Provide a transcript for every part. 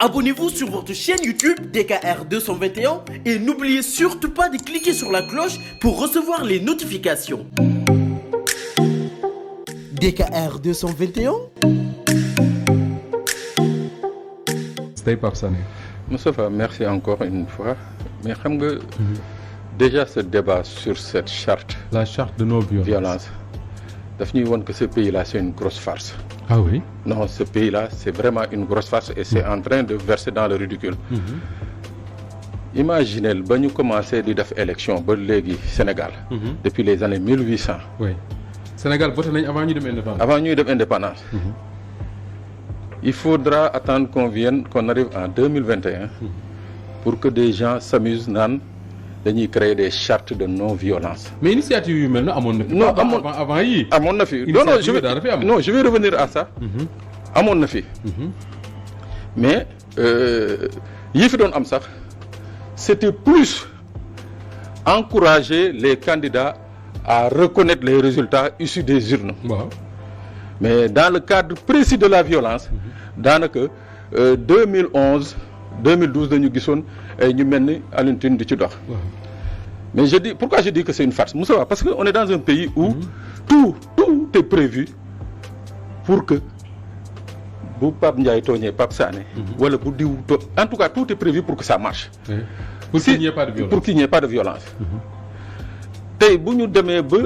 Abonnez-vous sur votre chaîne YouTube DKR 221 et n'oubliez surtout pas de cliquer sur la cloche pour recevoir les notifications. DKR 221. C'était Pape Sané. Moustapha, merci encore une fois. Mais xam nga déjà ce débat sur cette charte. La charte de non-violence. Daf ñuy won que ce pays-là c'est une grosse farce. Ah oui? Non, ce pays-là c'est vraiment une grosse farce et c'est en train de verser dans le ridicule. Imaginez ba ñu commencé di def élection ba léegi Sénégal. Depuis les années 1800. Oui. Sénégal voté nañ avant ñu dem indépendance. Avant ñuy dem indépendance. Il faudra attendre qu'on arrive en 2021 pour que des gens s'amusent naan dañuy créer des chartes de non-violence. Mais initiative yu mel na amoon na fi. Non avant yii. amoon na fi. Non, je vais revenir à ça. amoon na fi. Mais yi fi doon am sax c'était plus encourager les candidats à reconnaître les résultats issus des urnes. Waaw. Mais dans le cadre précis de la violence daanaka 2011 2012 dañu gisoon ñu mel ni Alioune Tine di ci dox. Mais pourquoi je dis que c'est une farce Moussa, parce que on est dans un pays où tout est prévu pour que bu Pape Ndiaye tooñee Pape Sané wala bu diw en tout cas tout est prévu pour que ça marche. Pour qu'il n'y ait pas de violence. Pour qu'il n'y ait pas de violence. Tey bu ñu demee ba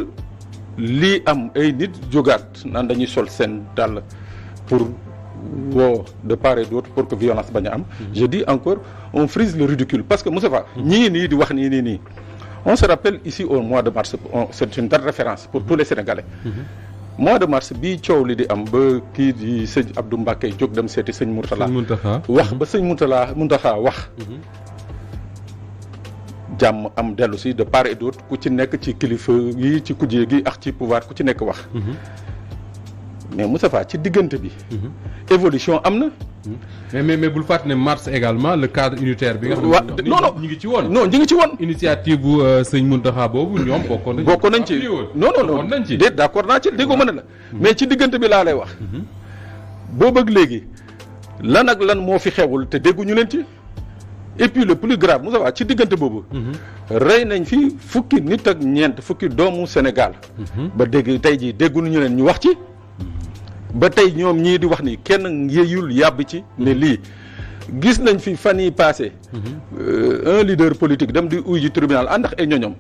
lii am ay nit jógaat naan dañuy sol seen dàll pour woo de part et d'autre pour que violence bañ a am. Je dis encore on frise le ridicule parce que Moustapha ñii nii di wax nii on se rappelle ici au mois de mars c'est une date de référence pour tous les Sénégalais. Mois de mars bii coow li di am ba kii di sëñ Abdou Mbacké jóg dem seeti sëñ Mourtala wax ba sëñ Mountakha wax jàmm am dellu si de part et d'autre ku ci nekk ci kilifa yi ci kujje gi ak ci pouvoir ku ci nekk wax. Mais Moustapha ci diggante bi. évolution am na. mais bul fàtte ne mars également le cadre unitaire bi nga xam ne non ñu ngi ci woon. non ñu ngi ci woon. initiative bu sëñ Mountakha boobu ñoom bokkoon nañ ci. non d'accord naa ci déggoo mën na la. mais ci diggante bi laa lay wax. boo bëgg léegi lan ak lan moo fi xewul te dégguñu leen ci. Et puis le plus grave Moussa ci diggante boobu. rey nañ fi fukki nit ak ñeent fukki doomu Sénégal. ba dégg tey jii dégguñu leen ñu wax ci. ba tey ñoom ñii di wax ni kenn yeyul yàbb ci ne lii gis nañ fi fan yi passé un leader politique dem di uy ji tribunal ànd ak ay ñoñom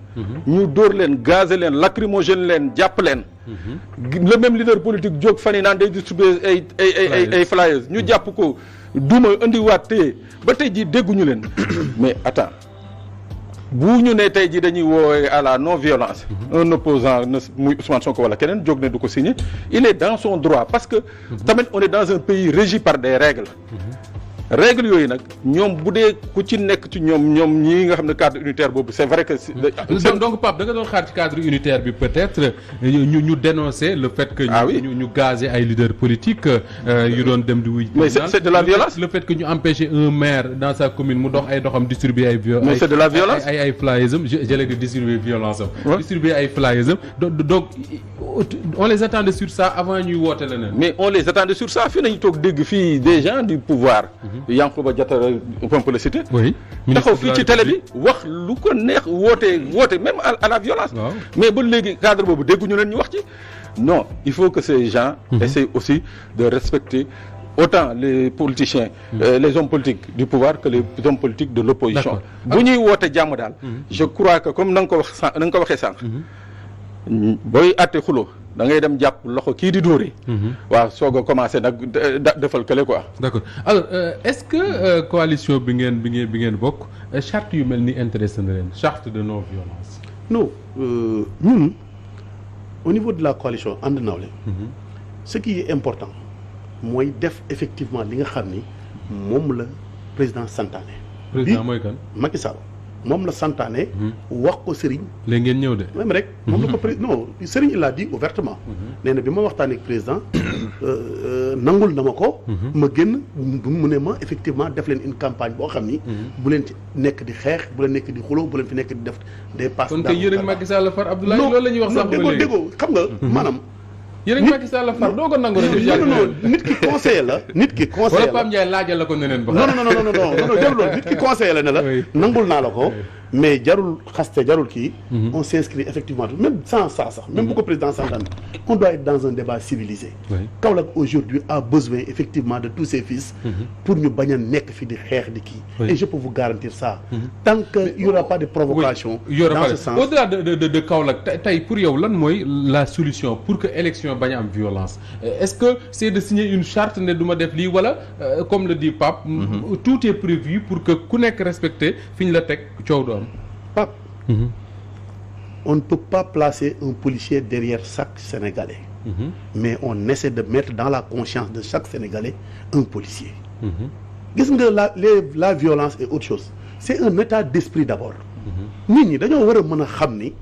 ñu dóor leen gazé leen lacrymogène leen jàpp leen le même leader politique jóg fan yi naan day distribuer ay flyers ñu jàpp ko duma indiwaat téye ba tey jii dégguñu leen mais attends bu ñu ne tey jii dañuy woowee à la non-violence un opposant muy Ousmane Sonko wala keneen jóg ne du ko signer il est dans son droit parce que tamit on est dans un pays régi par des règles règles yooyu nag ñoom bu dee ku ci nekk ci ñoom ñii nga xam ne cadre unitaire boobu c'est vrai que donc Pape da nga doon xaar ci cadre unitaire bi peut-être ñu dénoncer le fait que ñu gazé ay leaders politiques yu doon dem di wuy mais c'est de la violence le fait que ñu empêché un maire dans sa commune mu dox ay doxam distribuer ay mais c'est de la violence ay flyers am j'allais dire distribuer violence am distribuer ay flyers am donc on les attendait sur ça avant ñuy woote leneen mais on les attendait sur ça fii nañu toog dégg fii des gens du pouvoir Yankhoba Diattara on peut le citer. Oui. taxaw fii ci télé bi wax lu ko neex woote même à la violence. Wow. Mais ba léegi cadre boobu dégguñu leen ñu wax ci. Non, il faut que ces gens essayent aussi de respecter autant les politiciens, les hommes politiques du pouvoir que les hommes politiques de l'opposition. Bu ñuy woote jàmm daal. Je crois que comme na nga ko waxee sànq. booy àtte xuloo da ngay dem jàpp loxo kii di dóore. waaw soog a commencé nag defal kële quoi. D'accord alors est-ce que coalition bi ngeen bokk charte yu mel ni intéressé na leen charte de non-violence. Non ñun au niveau de la coalition And Nawlé. Ce qui est important mooy def effectivement li nga xam ni moom la président santaane. président mooy kan Macky Sall. moom la santaane. wax ko Serigne. léegi ngeen ñëw de. même rek moom la ko non Serigne il l'a dit ouvertement. nee na bi ma waxtaanee ak président nangul na ma ko. ma génn mu ne ma effectivement def leen une campagne boo xam ni. bu leen ci nekk di xeex bu leen nekk di xuloo bu leen fi nekk di def des passes. kon kay yéen ak Macky Sall far Abdoulaye loolu la ñuy wax sax ba léegi déggoo xam nga maanaam yéen a Macky Sall far doo ko nangu rek. non nit ki conseiller la. nit ki conseiller la wala Pape Ndiaye laajal la ko neneen ba. non jarul loolu nit ki conseiller la ne la. nangul naa la ko. mais jarul xaste jarul kii. on s'inscrit effectivement même sans ça sax. même bu ko président s'entende on doit être dans un débat civilisé. Kaolack aujourd'hui a besoin effectivement de tous ses fils. pour ñu bañ a nekk fi di xeex di kii. et je peux vous garantir ça. tant que il y aura pas de provocation. dans ce sens au-delà de Kaolack tey pour yow lan mooy la solution pour que élection bañ a am violence. est-ce que c'est de signer une charte ne du ma def lii wala comme le dit Pape. tout est prévu pour que ku nekk respecté fi ñu la teg coow du am. Pape, on ne peut pas placer un policier derrière chaque Sénégalais. Mais on essaie de mettre dans la conscience de chaque Sénégalais un policier. Gis nga la violence est autre chose. C'est un état d'esprit d'abord. nit ñi dañoo war a mën a xam ni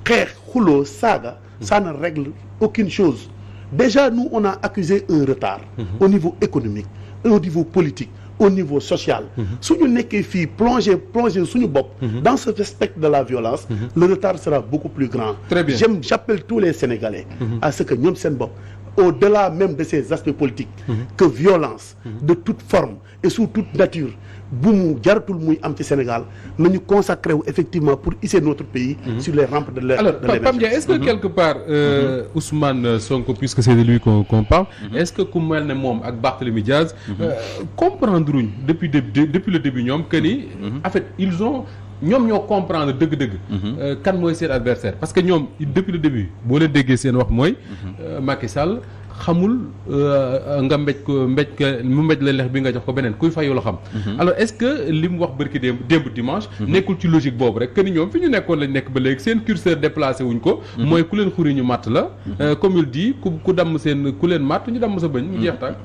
xeex xuloo saaga ça ne règle aucune chose. Déjà nous on a accusé un retard au niveau économique, au niveau politique, au niveau social. suñu nekkee fii plonger suñu bopp dans ce spectre de la violence, le retard sera beaucoup plus grand. Très bien. J'appelle tous les Sénégalais à ce que ñoom seen bopp au-delà même de ces aspects politiques que violence de toute forme et sous toute nature bu mu jaratul muy am ci Sénégal nañu consacré wu effectivement pour hisser notre pays sur les rampes de l'émergence. Alors Pape Ndiaye, est-ce que quelque part Ousmane Sonko, puisque c'est de lui qu'on parle, est-ce que ku mel ne moom ak Barthélémy Diaz comprendre uñ depuis le début ñoom que ni en fait ñoom ñoo comprendre dëgg-dëgg kan mooy seen adversaire parce que ñoom depuis le début boo leen déggee seen wax mooy Macky Sall xamul nga mu mbéj la lex bi nga jox ko beneen kuy fayu la xam. Alors est-ce que li mu wax bërki démb dimanche nekkul ci logique boobu rek que ni ñoom fi ñu nekkoon lañ nekk ba léegi seen curseur déplacé wuñ ko mooy ku leen xuri ñu matt la comme il dit ku damm seen ku leen matt ñu damm sa bëñ mu jeex tàkk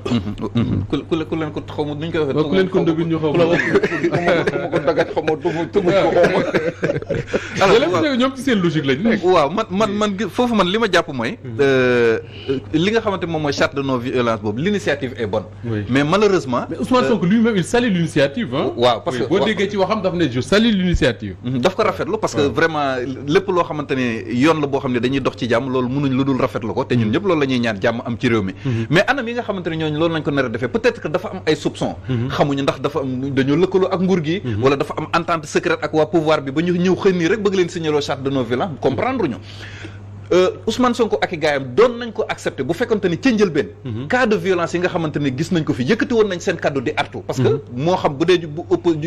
ku leen ko xaw ma nuñ koy waxee ku leen ko ndëbin ñu xaw ma ko dagat xaw ma tumu ko ñoom ci seen logique lañ nekk. waaw man foofu man li ma jàpp mooy li nga xamante moom mooy charte de non violence boobu l'initiative est bonne. Mais malheureusement. Mais Ousmane Sonko lui-même il salue l'initiative hein. waaw parce que boo déggee ci waxam daf ne je salue l'initiative. daf ko rafetlu parce que vraiment lépp loo xamante ne yoon la boo xam ne dañuy dox ci jàmm loolu mënuñ lu dul rafetlu ko te ñun ñëpp loolu la ñuy ñaan jàmm am ci réew mi. mais anam yi nga xamante ne ñooñu loolu lañ ko nar a defee peut-être que dafa am ay soupçons. xamuñu ndax dafa am dañoo lëkkaloo ak nguur gi. wala dafa am entente secrète ak waa pouvoir bi ba ñu ñëw xëy nii rek bëgg leen signaloo charte de non violence comprendre ñu. Ousmane Sonko ak i gaayam doon nañ ko accepté bu fekkonte ni ca njëlbeen cas de violence yi nga xamante ne gis nañ ko fi yëkkati woon nañ seen kaddu di artu parce que moo xam bu dee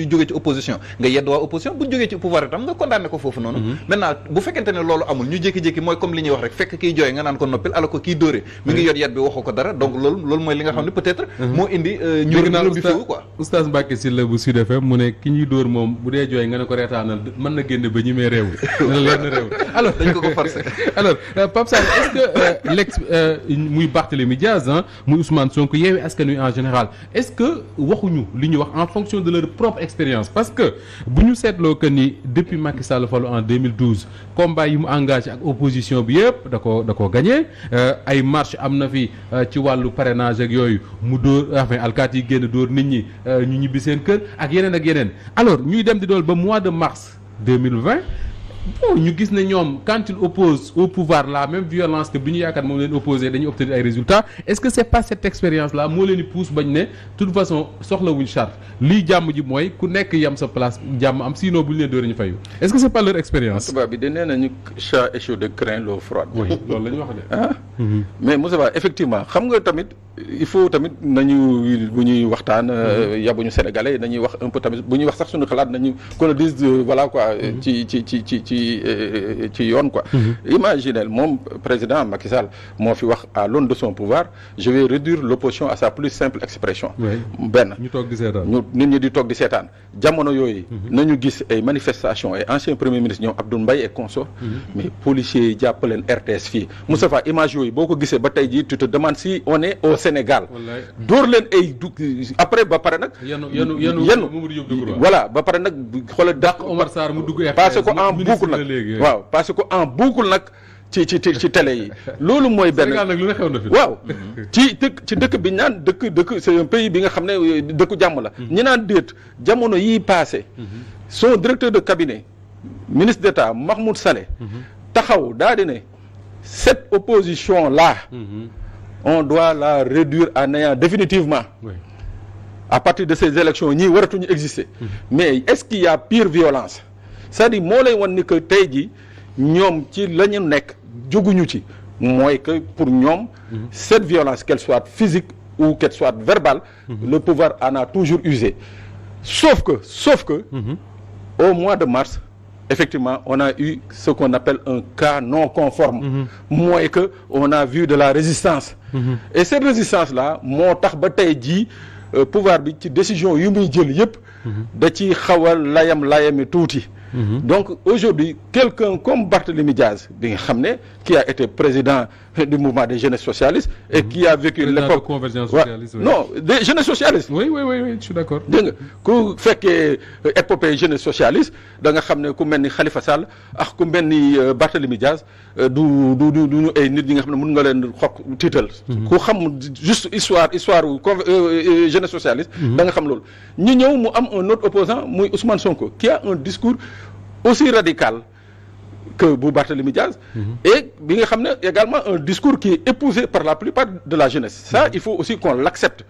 jógee ci opposition nga yedd waa opposition bu jógee ci pouvoir itam nga condamné ko foofu noonu maintenant bu fekkente ne loolu amul ñu jékki-jékki mooy comme li ñuy wax rek fekk kiy jooy nga naan ko noppil alors que kiy dóore mi ngi yor yet bi waxu ko dara donc loolu mooy li nga xam ne peut-être moo indi ñu bi fiwu quoi Oustaz Mbacké Sylla bu Sud FM mu ne ki ñuy dóor moom bu dee jooy nga ne ko reetaanal mën na génne ba ñi mee réew dana leer na réew alors dañ ko forcé alors Pape Sall est-ce que muy Barthélémy Diaz muy Ousmane Sonko Yewwi Askan Wi en général est-ce que waxuñu li ñu wax en fonction de leur propre expérience parce que bu ñu seetloo que ni depuis Macky Sall falu en 2012 combat yi mu engagé ak opposition bi yëpp da ko gagné ay marche am na fi ci wàllu parrainage ak yooyu mu dóor enfin alkaati yi génn dóor nit ñi ñu ñibbi seen kër ak yeneen alors ñuy dem di dool ba mois de mars 2020 bon ñu gis ne ñoom quand ils opposent au pouvoir la même violence que bi ñu yaakaar moom leen opposé dañuy obtenir ay résultats est-ce que c'est pas cette expérience là moo leen di pousse bañ ne de toute façon soxlawuñ charte lii jàmm ji mooy ku nekk yam sa place jàmm am sinon bu ñu leen dóor ñu fayu est-ce que c'est pas leur expérience. tubaab bi de nee nañu chat échaud de craint l'eau froide. oui loolu la ñu wax de. ah mais Moussa Ba effectivement xam nga tamit il faut tamit nañu bu ñuy waxtaan yabuñu sénégalais nañuy wax un peu tamit bu ñuy wax sax suñu xalaat nañu qu'on dise voilà quoi ci yoon quoi. Imaginez moom président Macky Sall moo fi wax à l'aune de son pouvoir je vais réduire l'opposition à sa plus simple expression. benn ñu toog di seetaan nit ñi di toog di seetaan jamono yooyu. nañu gis ay manifestations ay anciens premiers ministres ñoom Abdoul Mbaye et consorts. mais policiers yi jàpp leen RTS fii. Moustapha image yooyu boo ko gisee ba tey jii tu te demandes si on est au Sénégal. dóor leen ay après ba pare nag. yenu voilà ba pare nag xoolal dàq Omar Sarr mu dugg parce que en boucle nag waaw parce que en boucle nag ci télé yi loolu mooy benn Sénégal nag lu ne xew na fi waaw ci dëkk bi naan dëkk c'est un pays bi nga xam ne dëkku jàmm la ñi naan déet jamono yii passé son directeur de cabinet ministre d'État Mahmoud Saleh taxaw daa di ne cette opposition-là, on doit la réduire à néant définitivement. Oui. À partir de ces élections ñii waratuñu exister. Mais est-ce qu'il y a pire violence? C'est-à-dire moo lay wan ni que tey jii ñoom ci la ñu nekk jóguñu ci mooy que pour ñoom cette violence qu'elle soit physique ou qu'elle soit verbale, le pouvoir en a toujours usé. Sauf que au mois de mars, effectivement, on a eu ce qu'on appelle un cas non conforme. Mooy que on a vu de la résistance. Et cette résistance-là moo tax ba tey jii pouvoir bi ci décision yu muy jël yëpp da ci xawal layami tuuti. Donc aujourd'hui quelqu'un comme Barthélémy Diaz bi nga xam ne qui a été président du mouvement des jeunes socialistes et qui a vécu l'époque convergence socialiste. Oui. Non, des jeunes socialistes. Oui, je suis d'accord. dégg nga ku fekkee épopée jeunes socialistes da nga xam ne ku mel ni Khalifa Sall ak ku mel ni Barthélémy Diaz du ñu ay nit ñi nga xam ne mën nga leen xokk tiital. ku xam juste histoire jeunes socialistes. da nga xam loolu ñu ñëw mu am un autre opposant muy Ousmane Sonko qui a un discours aussi radical que bu Barthélémy Diaz et bi nga xam ne également un discours qui est épousé par la plupart de la jeunesse. Ça il faut aussi qu'on l'accepte.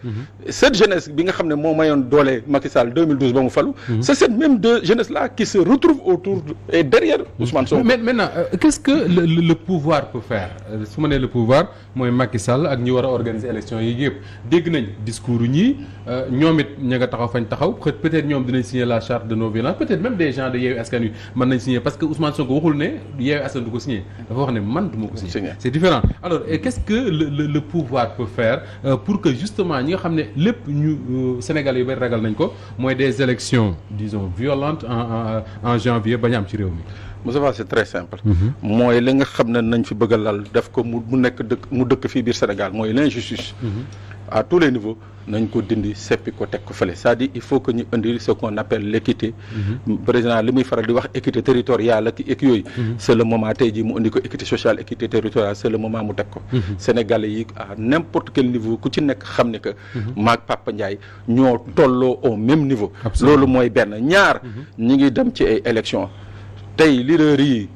Cette jeunesse bi nga xam ne moo mayoon doole Macky Sall 2012 ba mu falu. C'est cette même jeunesse là qui se retrouve autour et derrière Ousmane Sonko. Mais maintenant qu'est-ce que le pouvoir peut faire su ma nee le pouvoir mooy Macky Sall ak ñi war a organiser élection yi yëpp dégg nañ discours ñii ñoom it ña nga taxaw fañ taxaw peut-être ñoom dinañ signer la charte de non-violence peut-être même des gens de Yewwi Askan Wi mën nañ signer parce que Ousmane Sonko waxul ne Yewwi Askan du ko signer dafa wax ne man du ma ko signer. C'est différent. Alors qu'est-ce que le pouvoir peut faire pour que justement ñi nga xam ne lépp ñu Sénégal yu bari ragal nañ ko mooy des élections disons violentes en janvier bañ a am ci réew mi. Moussa, c'est très simple. mooy li nga xam ne nañ fi bëgg a lal def ko mu nekk dëkk fii biir Sénégal mooy l'injustice. À tous les niveaux nañ ko dindi seppi ko teg ko fële c'est-à-dire il faut que ñu indi ce qu'on appelle l'équité. Président li muy faral di wax équité territoriale ak yooyu. c'est le moment tey jii mu indi ko équité sociale équité territoriale c'est le moment mu teg ko. Sénégalais yi à n'importe quel niveau ku ci nekk xam ne que. maag Papa Ndiaye ñoo tolloo au même niveau. loolu mooy benn ñaar. ñi ngi dem ci ay élections. tey leader yi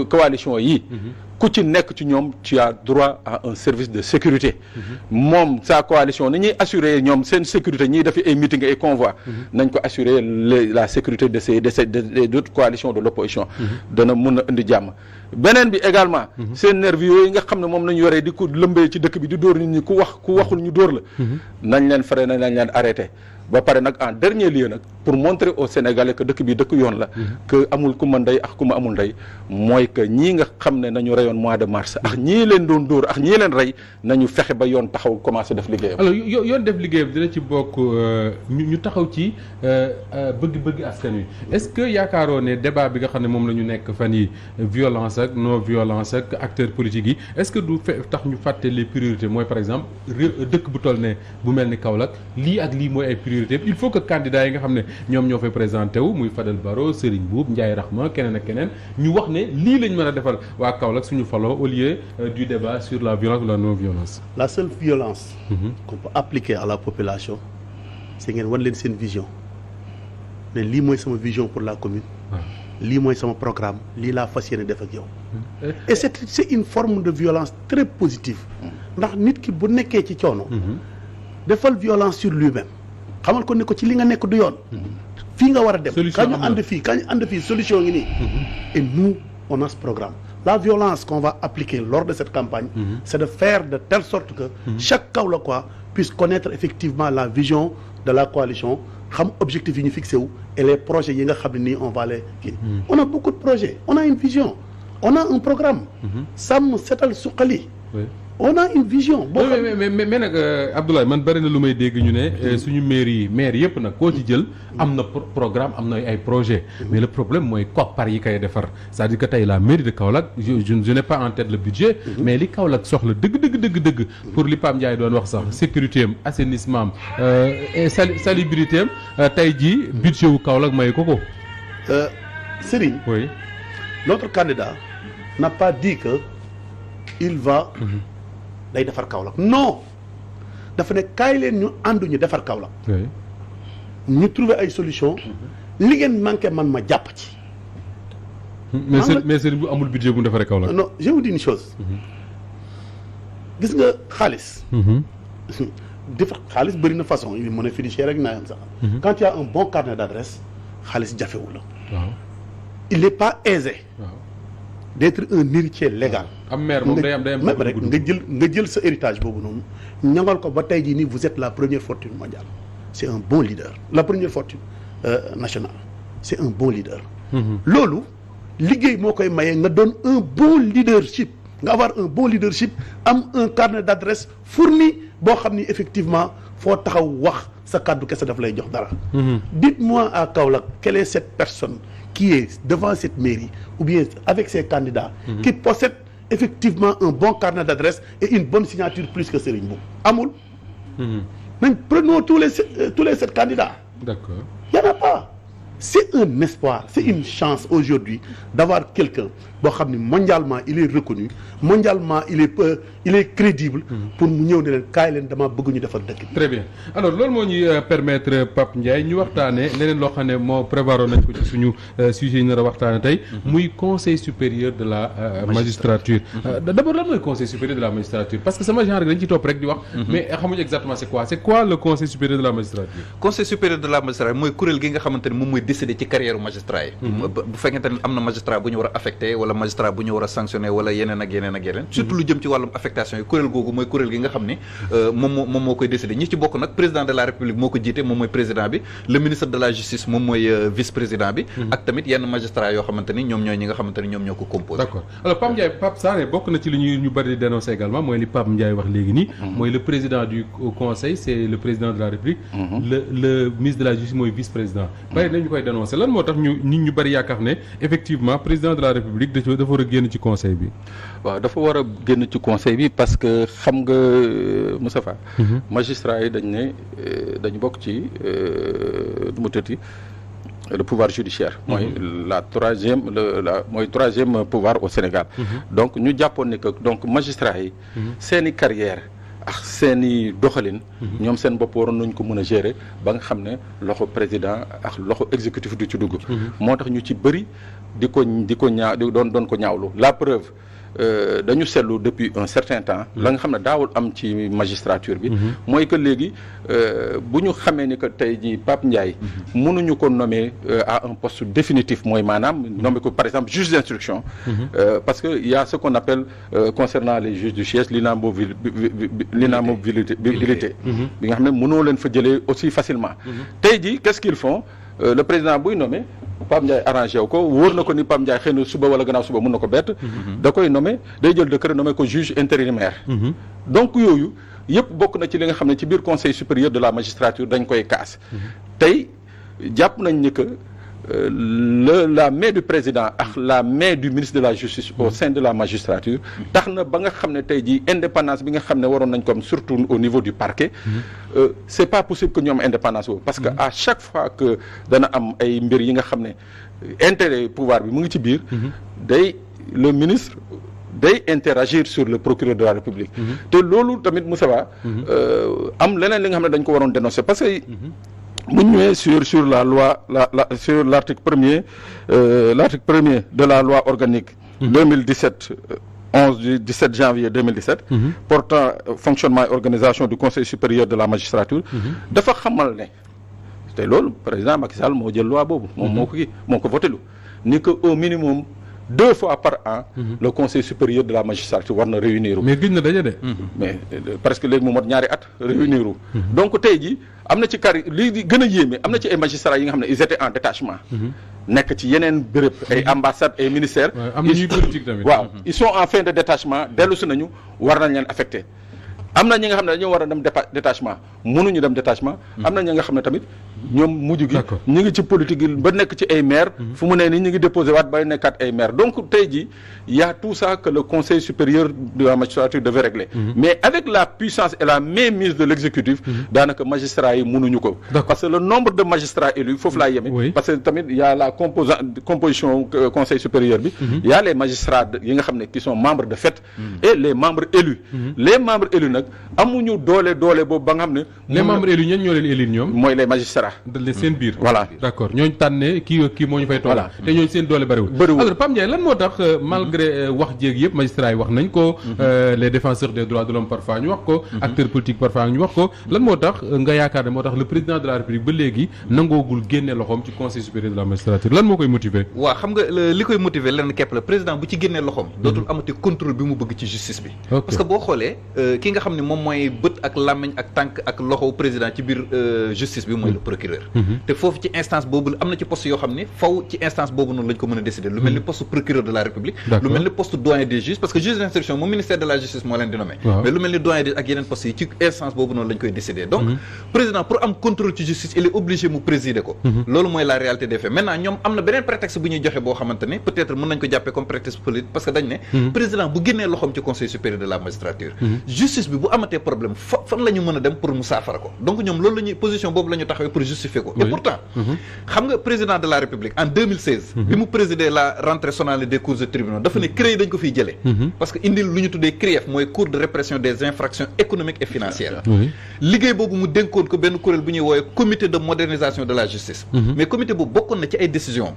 coalition yi ku ci nekk ci ñoom tu as droit à un service de sécurité moom sa coalition ni ñuy assurer ñoom seen sécurité ñiy def ay meeting et convoi nañ ko assurer la sécurité de ces d'autres coalitions de l'opposition dana mën a indi jàmm beneen bi également seen nervis yooyu nga xam ne moom nañu yoree di ko lëmbee ci dëkk bi di dóor nit ñi ku waxul ñu dóor la nañ leen fare nañ leen arrêté ba pare nag en dernier lieu nag pour montrer aux Sénégalais que dëkk bi dëkk yoon la que amul ku ma ndey ak ku ma amul ndey mooy que ñii nga xam ne nañu reyoon mois de mars ak ñii leen doon dóor ak ñii leen rey nañu fexe ba yoon taxaw commencé def liggéeyam. alors yoon def liggéeyam dina ci bokk ñu taxaw ci bëgg-bëgg askan wi est-ce que yaakaaroo ne débat bi nga xam ne moom la ñu nekk fan yi violence ak non violence ak acteurs politiques yi est-ce que du tax ñu fàtte les priorités mooy par exemple dëkk bu toll ne bu mel ni Kaolack lii ak lii mooy ay priorité il faut que candidats yi nga xam ne ñoom ñoo fay présenté wu muy Fadel Barro Serigne Boub Ndiaye Rahma keneen ak keneen ñu wax ne lii lañ mën a defal waa Kaolack suñu faloo au lieu du débat sur la violence ou la non-violence. La seule violence qu'on peut appliquer à la population c'est ngeen wan leen seen vision ne lii mooy sama vision pour la commune lii mooy sama programme lii laa fas yéene def ak yow et c'est une forme de violence très positive ndax nit ki bu nekkee ci coono defal violence sur lui-même xamal ko ne ko ci li nga nekk du yoon fii nga war a dem kaa ñu ànd fii solution ngi nii et nous on a ce programme la violence qu'on va appliquer lors de cette campagne c'est de faire de telle sorte que chaque Kaolackois puisse connaître effectivement la vision de la coalition xam objectifs yi ñu fixé wu et les projets yi nga xam ne nii on va les kii on a beaucoup de projets on a une vision on a un programme sàmm setal suqali on a une vision. mais nag Abdoulaye man bari na lu may dégg ñu ne suñu maire yëpp nag koo ci jël am na programme am na ay projet mais le problème mooy koppar yi koy defar c'est-à-dire que tey la mairie de Kaolack je n'ai pas en tête le budget mais li Kaolack soxla dëgg pour li Pape Ndiaye doon wax sax sécurité am assainissement am et salubrité am tey jii budget wu Kaolack may ko. Serigne. Oui. Notre candidat n'a pas dit que il va. day defar Kaolack non dafa ne kaay leen ñu àndu ñu defar Kaolack ñu trouver ay solution li ngeen manqué man ma jàpp ci mais sëriñ bu amul budget bu mu defaree Kaolack. non je vous dis une chose. gis nga xaalis. xaalis bëri na façon yi mën a fiduciaire rek naa yam sax. quand il y a un bon carnet d'adresse xaalis jafewul la. waaw il n'est pas aisé. waaw d'être un héritier légal. am maire moom day am même rek nga jël sa héritage boobu noonu ñangal ko ba tey jii nii vous êtes la première fortune mondiale. c'est un bon leader la première fortune nationale c'est un bon leader. loolu liggéey moo koy maye nga doon un bon leadership nga avoir un bon leadership am un carnet d'adresse fourni boo xam ni effectivement foo taxaw wax sa kàddu kese daf lay jox dara. dites-moi à Kaolack quelle est cette personne qui est devant cette mairie ou bien avec ses candidats. qui possède effectivement un bon carnet d'adresse et une bonne signature plus que Serigne Mboup amul. nañ prenons tous les 7 candidats. D'accord. Il n'y en a pas. C'est un espoir, c'est une chance aujourd'hui d'avoir quelqu'un boo xam ne mondialement il est reconnu, mondialement il est crédible. pour mu ñëw ne leen kaay leen dama bëgg ñu defar dëkk bi. Très bien alors loolu moo ñuy permettre Pape Ndiaye ñu waxtaanee leneen loo xam ne moo prévoir nañ ko ci suñu sujet yi nar a waxtaanee tey. muy conseil supérieur de la magistrature. D'abord lan mooy conseil supérieur de la magistrature parce que sama genre dañ ci topp rek di wax. mais xamuñu exactement c'est quoi le conseil supérieur de la magistrature. conseil supérieur de la magistrature mooy kuréel gi nga xamante ne moom mooy décider ci carrière magistrat yi. bu fekkente ne am na magistrat bu ñu war a affecté wala magistrat bu ñu war a sanctionné wala yeneen ak yeneen ak yeneen. surtout lu jëm ci wàllum affectation yi kuréel googu mooy kuréel gi nga xam ne moom moo koy décider ñi ci bokk nag président de la république moo ko jiite moom mooy président bi le ministre de la justice moom mooy vice président bi. ak tamit yenn magistrat yoo xamante ni ñoom ñooy ñi nga xamante ni ñoom ñoo ko composé. D'accord alors Pape Ndiaye Pape Sané bokk na ci li ñu bëri di dénoncer également mooy li Pape Ndiaye wax léegi nii. mooy le président du conseil c'est le président de la république. le ministre de la justice mooy vice président. bari nañu koy dénoncer lan moo tax nit ñu bëri yaakaar ne effectivement président de la république dafa war a génn ci conseil bi. waaw dafa war a génn ci conseil bi parce que xam nga Moustapha magistrat yi dañ ne dañu bokk ci du mu tëtti le pouvoir judiciaire mooy mooy troisième pouvoir au Sénégal donc ñu jàppoon ne que donc magistrat yi seeni carrière ak seeni doxalin ñoom seen bopp waroon nañ ko mën a gérer ba nga xam ne loxo président ak loxo exécutif du ci dugg moo tax ñu ci bëri di ko doon ko ñaawlu la preuve dañu seetlu depuis un certain temps la nga xam ne daawul am ci magistrature bi mooy que léegi bu ñu xamee ni que tey jii Pape Ndiaye mënuñu ko nommer à un poste définitif mooy maanaam nommer ko par exemple juge d'instruction parce que il y a ce qu'on appelle concernant les juges du siège l'inamovibilité bi nga xam ne mënoo leen fa jëlee aussi facilement tey jii qu'est-ce qu'ils font le président buy nommer Pape Ndiaye arrangé wu ko wóor na ko ni Pape Ndiaye xëy na suba wala gannaaw suba mën na ko bett da koy nommé day jël décret nommé ko juge intérimaire donc yooyu yëpp bokk na ci li nga xam ne ci biir conseil supérieur de la magistrature dañ koy kaas tey jàpp nañ ni que la main du président ak la main du ministre de la justice au sein de la magistrature tax na ba nga xam ne tey jii indépendance bi nga xam ne waroon nañ ko am surtout au niveau du parquet c'est pas possible que ñu am indépendance boobu parce que à chaque fois que dana am ay mbir yi nga xam ne intérêt pouvoir bi mu ngi ci biir le ministre day interagir sur le procureur de la République te loolu tamit Moussa Ba am leneen li nga xam ne dañ ko waroon dénoncer parce que bu ñu ñëwee sur la loi sur l'article premier de la loi organique 2017 11 du 17 janvier 2017 portant fonctionnement et organisation du conseil supérieur de la magistrature dafa xamal ne te loolu président Macky Sall moo jël loi boobu moo ko voté lu ni que au minimum 2 fois par an le conseil supérieur de la magistrature war na réunir mais gëj na daje de mais presque léegi mu mot ñaari at réunir donc tey ji am na ci lii di gën a yéeme am na ci ay magistrats yi nga xam ne ils étaient en détachement nekk ci yeneen béréb ay ambassades ay ministères am na ñuy politique tamit waaw ils sont en fin de détachement dellu si nañu war nañ leen affecté am na ñi nga xam ne dañoo war a dem détachement mënuñu dem détachement am na ñi nga xam ne tamit ñoom mujj gi ñu ngi ci politique yi ba nekk ci ay maire fu mu ne nii ñu ngi déposé waat bay nekkaat ay maire donc tey jii y a tout ça que le conseil supérieur de la magistrature devait régler mais avec la puissance et la mainmise de l'exécutif daanaka magistrats yi mënuñu ko parce que le nombre de magistrats élus foofu laa yeme parce que tamit y a la composition conseil supérieur bi y a les magistrats yi nga xam ne qui sont membres de fait et les membres élus les membres élus nag nag amuñu doole boobu ba nga xam ne. les membres élus ñan ñoo leen élire ñoom. mooy les magistrats. seen biir. voilà d'accord ñooñu tànne kii moo ñu fay toog. te ñooñu seen doole bariwul. alors Pape Ndiaye lan moo tax malgré wax jéeg yëpp magistrats yi wax nañ ko. les défenseurs des droits de l'homme parfois ñu wax ko. acteurs politiques parfois ñu wax ko lan moo tax nga yaakaar ne moo tax le président de la République ba léegi nangoogul génne loxoom ci conseil supérieur de la magistrature lan moo koy motiver. waaw xam nga li koy motiver lenn képp la président bu ci génnee loxoom. dootul amati contrôle bi mu bëgg ci justice bi. parce que boo xoolee ki nga xam ne moom mooy bët ak làmmiñ ak tànk ak loxo président ci biir justice bi mooy le procureur. te foofu ci instance boobu am na ci poste yoo xam ne faw ci instance boobu noonu lañ ko mën a décider lu mel ni poste procureur de la République. lu mel ni poste doyen des juges parce que juge d'instruction moom ministère de la justice moo leen di nommé. mais lu mel ni doyen des ak yeneen postes yi ci instance boobu noonu lañ koy décider donc président pour am contrôle ci justice il est obligé mu présider ko. loolu mooy la réalité des faits maintenant ñoom am na beneen prétexte bu ñuy joxe boo xamante ne peut-être mën nañ ko jàppee comme prétexte politique parce que dañ ne président bu génnee loxoom ci conseil supérieur de la magistrature justice bi bu amatee problème fan la ñu mën a dem pour mu saafara ko donc ñoom loolu la ñuy position boobu la ñu taxawee pour justifier ko et pourtant xam nga président de la République en 2016 bi mu présider la rentrée solennelle des cours de tribunaux dafa ne CREI dañ ko fiy jëlee parce que indil lu ñu tuddee CREEF mooy cour de répression des infractions économiques et financières liggéey boobu mu dénkoon ko benn kuréel bu ñuy woowee comité de modernisation de la justice mais comité boobu bokkoon na ci ay décisions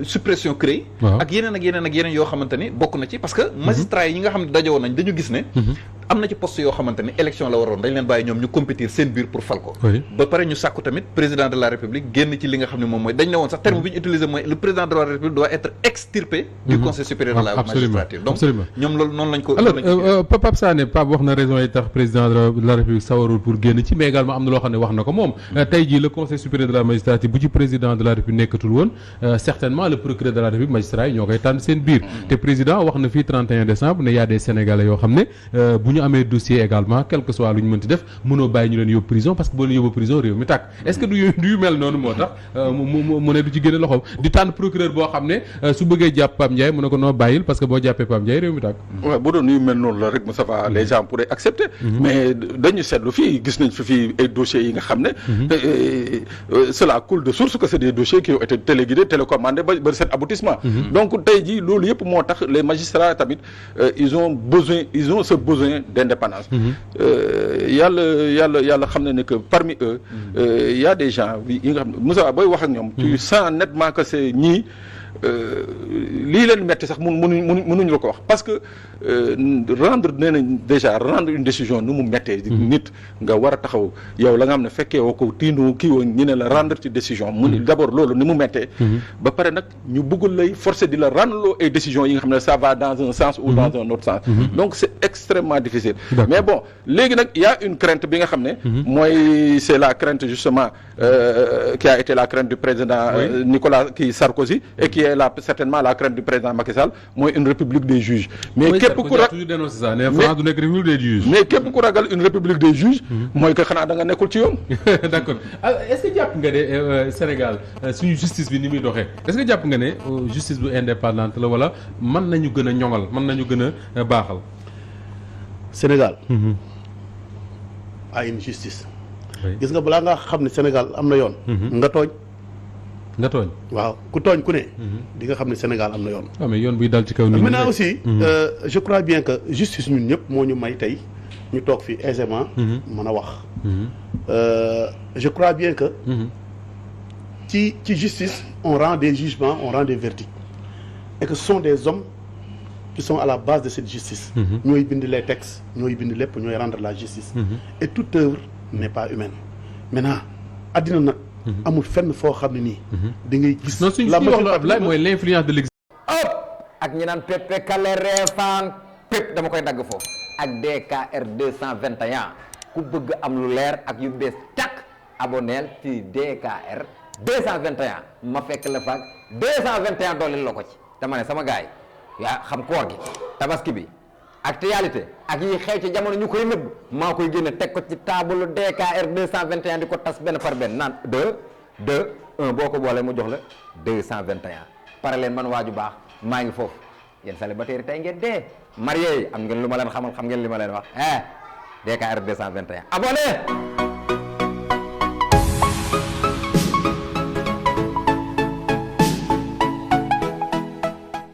suppression CREI ak yeneen yoo xamante ni bokk na ci parce que magistrats yi nga xam ne dajowoon nañ dañu gis ne am na ci poste yoo xamante ni élection la waroon dañ leen bàyyi ñoom ñu compétir seen biir pour fal ko ba pare ñu sàkku tamit président de la République génn ci li nga xam ne moom mooy dañ ne woon sax terme bi ñu utilisé mooy le président de la République doit être extirpé du conseil supérieur de la magistrature donc ñoom loolu noonu lañ ko alors Pape Sané Pape wax na raison yi tax président de la République sawarul pour génn ci mais également am na loo xam ne wax na ko moom tey jii le conseil supérieur de la magistrature bu ci président de la République nekkatul woon certainement le procureur de la République magistrat yi ñoo koy tànn seen biir te président wax na fii 31 décembre ne y a des Sénégalais yoo xam ne bu ñu amee dossier également quel que soit lu ñu mënti def mënoo bàyyi ñu leen yóbbu prison parce que boo leen yóbbu prison réew mi tàkk est-ce que du yu mel noonu moo tax mu ne du ci génne loxoom di tànn procureur boo xam ne su bëggee jàpp Pape Ndiaye mu ne ko noo bàyyil parce que boo jàppee Pape Ndiaye réew mi tàkk waaw bu doon yu mel noonu la rek Moussa les gens pourraient accepter mais dañu seetlu fii gis nañ fi ay dossiers yi nga xam ne cela coule de source que c'est des dossiers qui ont été téléguidés télécommandés ba cet aboutissement donc tey jii loolu yëpp moo tax les magistrats tamit ils ont ce besoin d'indépendance yàlla xam ne que parmi eux il y a des gens yi nga xam ne Moussa booy wax ak ñoom tu sens nettement que c'est ñii lii leen metti sax mënuñu la ko wax parce que rendre nee nañ déjà rendre une décision nu mu mettee nit nga war a taxaw yow la nga xam ne fekkee woo ko tiinu kii woo ñu ne la rendre ci décision mu d'abord loolu ni mu mettee ba pare nag ñu bëggul lay forcer di la rendre loo ay décisions yi nga xam ne ça va dans un sens ou dans un autre sens donc c'est extrêmement difficile mais bon léegi nag il y a une crainte bi nga xam ne mooy c'est la crainte justement qui a été la crainte du président Nicolas Sarkozy et qui est certainement la crainte du président Macky Sall mooy une république des juges mais képp ku ragal une république des juges mooy que xanaa da nga nekkul ci yoon d'accord est-ce que jàpp nga ne Sénégal suñu justice bi ni muy doxee est-ce que jàpp nga ne justice bu indépendante la wala mën nañu gën a ñoŋal mën nañu gën a baaxal Sénégal a une justice gis nga balaa nga xam ne Sénégal am na yoon nga tooñ waaw ku tooñ ku ne di nga xam ne Sénégal am na yoon mais yoon buy dal ci kaw nit maintenant aussi je crois bien que justice ñun ñëpp moo ñu may tey ñu toog fi aisément mën a wax je crois bien que ci justice on rend des jugements on rend des verdicts et que ce sont des hommes qui sont à la base de cette justice ñooy bind les textes ñooy bind lépp ñooy rendre la justice et toute œuvre n'est pas humaine maintenant addina nag amul fenn foo xam ne nii da ngay gis non suñu wax la Ablaye mooy l'influence de l'exécutif ak ñi naan pépp kale reefaan pépp dama koy dagg foofu ak DKR 221 ku bëgg am lu leer ak yu bees tàkk aboneel ci DKR 221 ma fekk la faak 221 dooleel la ko ci dama ne sama gaay yaa xam koor gi tabaski bi actualité ak yi xew ci jamono ñu koy nëbb maa koy génne teg ko ci table DKR 221 di ko tas benn par benn naan 1 boo ko boolee mu jox la 221 pare leen man waaju baax maa ngi foofu yéen célibataire tey ngeen dee marié yi am ngeen lu ma leen xamal xam ngeen li ma leen wax DKR 221 abonné